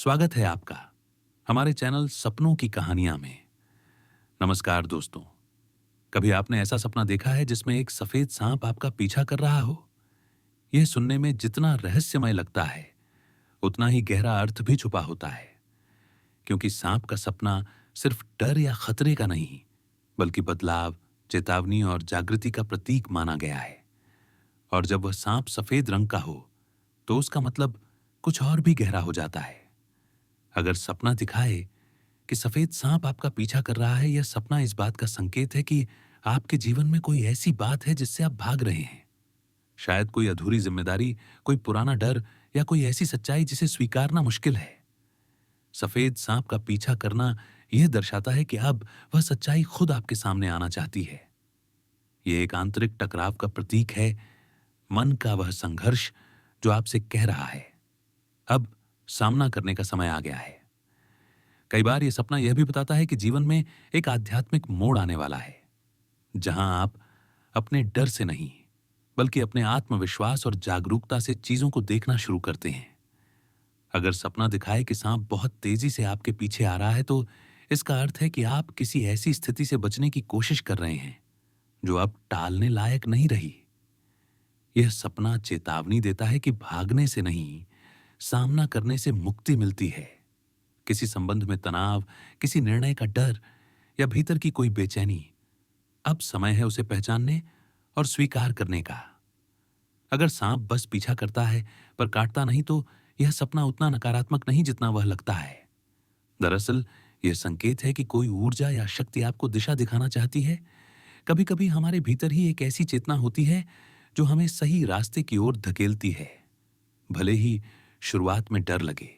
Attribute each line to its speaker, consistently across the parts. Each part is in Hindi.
Speaker 1: स्वागत है आपका हमारे चैनल सपनों की कहानियां में। नमस्कार दोस्तों, कभी आपने ऐसा सपना देखा है जिसमें एक सफेद सांप आपका पीछा कर रहा हो? यह सुनने में जितना रहस्यमय लगता है, उतना ही गहरा अर्थ भी छुपा होता है। क्योंकि सांप का सपना सिर्फ डर या खतरे का नहीं, बल्कि बदलाव, चेतावनी और जागृति का प्रतीक माना गया है। और जब वह सांप सफेद रंग का हो, तो उसका मतलब कुछ और भी गहरा हो जाता है। अगर सपना दिखाए कि सफेद सांप आपका पीछा कर रहा है, यह सपना इस बात का संकेत है कि आपके जीवन में कोई ऐसी बात है जिससे आप भाग रहे हैं। शायद कोई अधूरी जिम्मेदारी, कोई पुराना डर या कोई ऐसी सच्चाई जिसे स्वीकारना मुश्किल है। सफेद सांप का पीछा करना यह दर्शाता है कि अब वह सच्चाई खुद आपके सामने आना चाहती है। यह एक आंतरिक टकराव का प्रतीक है, मन का वह संघर्ष जो आपसे कह रहा है, अब सामना करने का समय आ गया है। कई बार यह सपना यह भी बताता है कि जीवन में एक आध्यात्मिक मोड़ आने वाला है, जहां आप अपने डर से नहीं, बल्कि अपने आत्मविश्वास और जागरूकता से चीजों को देखना शुरू करते हैं। अगर सपना दिखाए कि सांप बहुत तेजी से आपके पीछे आ रहा है, तो इसका अर्थ है कि आप किसी ऐसी स्थिति से बचने की कोशिश कर रहे हैं जो अब टालने लायक नहीं रही। यह सपना चेतावनी देता है कि भागने से नहीं, सामना करने से मुक्ति मिलती है। किसी संबंध में तनाव, किसी निर्णय का डर या भीतर की कोई बेचैनी, अब समय है उसे पहचानने और स्वीकार करने का। अगर सांप बस पीछा करता है पर काटता नहीं, तो यह सपना उतना नकारात्मक नहीं जितना वह लगता है। दरअसल यह संकेत है कि कोई ऊर्जा या शक्ति आपको दिशा दिखाना चाहती है। कभी कभी हमारे भीतर ही एक ऐसी चेतना होती है जो हमें सही रास्ते की ओर धकेलती है, भले ही शुरुआत में डर लगे।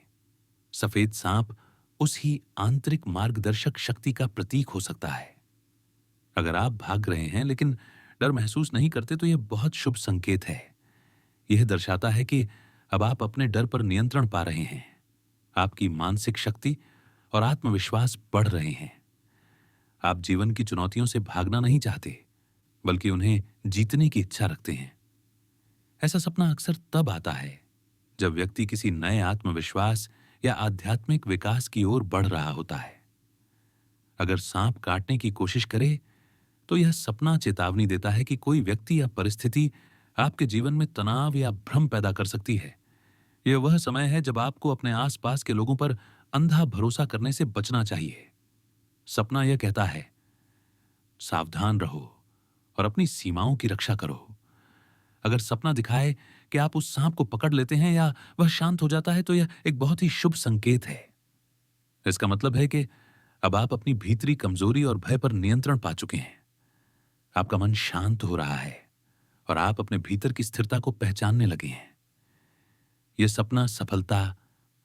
Speaker 1: सफेद सांप उस ही आंतरिक मार्गदर्शक शक्ति का प्रतीक हो सकता है। अगर आप भाग रहे हैं लेकिन डर महसूस नहीं करते, तो यह बहुत शुभ संकेत है। यह दर्शाता है कि अब आप अपने डर पर नियंत्रण पा रहे हैं। आपकी मानसिक शक्ति और आत्मविश्वास बढ़ रहे हैं। आप जीवन की चुनौतियों से भागना नहीं चाहते, बल्कि उन्हें जीतने की इच्छा रखते हैं। ऐसा सपना अक्सर तब आता है जब व्यक्ति किसी नए आत्मविश्वास या आध्यात्मिक विकास की ओर बढ़ रहा होता है। अगर सांप काटने की कोशिश करे, तो यह सपना चेतावनी देता है कि कोई व्यक्ति या परिस्थिति आपके जीवन में तनाव या भ्रम पैदा कर सकती है। यह वह समय है जब आपको अपने आसपास के लोगों पर अंधा भरोसा करने से बचना चाहिए। सपना यह कहता है, सावधान रहो और अपनी सीमाओं की रक्षा करो। अगर सपना दिखाए कि आप उस सांप को पकड़ लेते हैं या वह शांत हो जाता है, तो यह एक बहुत ही शुभ संकेत है। इसका मतलब है कि अब आप अपनी भीतरी कमजोरी और भय पर नियंत्रण पा चुके हैं। आपका मन शांत हो रहा है और आप अपने भीतर की स्थिरता को पहचानने लगे हैं। यह सपना सफलता,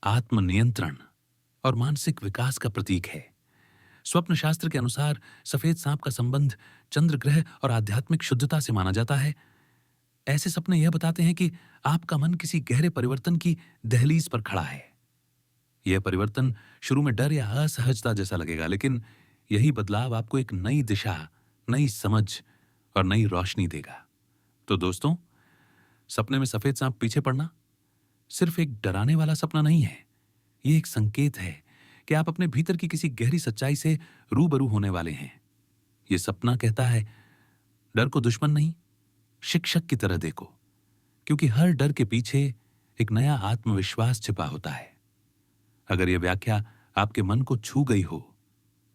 Speaker 1: आत्मनियंत्रण और मानसिक विकास का प्रतीक है। स्वप्न शास्त्र के अनुसार सफेद सांप का संबंध चंद्र ग्रह और आध्यात्मिक शुद्धता से माना जाता है। ऐसे सपने यह बताते हैं कि आपका मन किसी गहरे परिवर्तन की दहलीज पर खड़ा है। यह परिवर्तन शुरू में डर या असहजता जैसा लगेगा, लेकिन यही बदलाव आपको एक नई दिशा, नई समझ और नई रोशनी देगा। तो दोस्तों, सपने में सफेद सांप पीछे पड़ना सिर्फ एक डराने वाला सपना नहीं है। यह एक संकेत है कि आप अपने भीतर की किसी गहरी सच्चाई से रूबरू होने वाले हैं। यह सपना कहता है, डर को दुश्मन नहीं, शिक्षक की तरह देखो, क्योंकि हर डर के पीछे एक नया आत्मविश्वास छिपा होता है। अगर यह व्याख्या आपके मन को छू गई हो,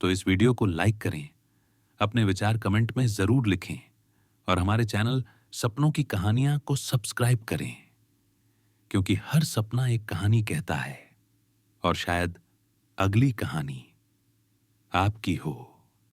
Speaker 1: तो इस वीडियो को लाइक करें, अपने विचार कमेंट में जरूर लिखें और हमारे चैनल सपनों की कहानियां को सब्सक्राइब करें, क्योंकि हर सपना एक कहानी कहता है और शायद अगली कहानी आपकी हो।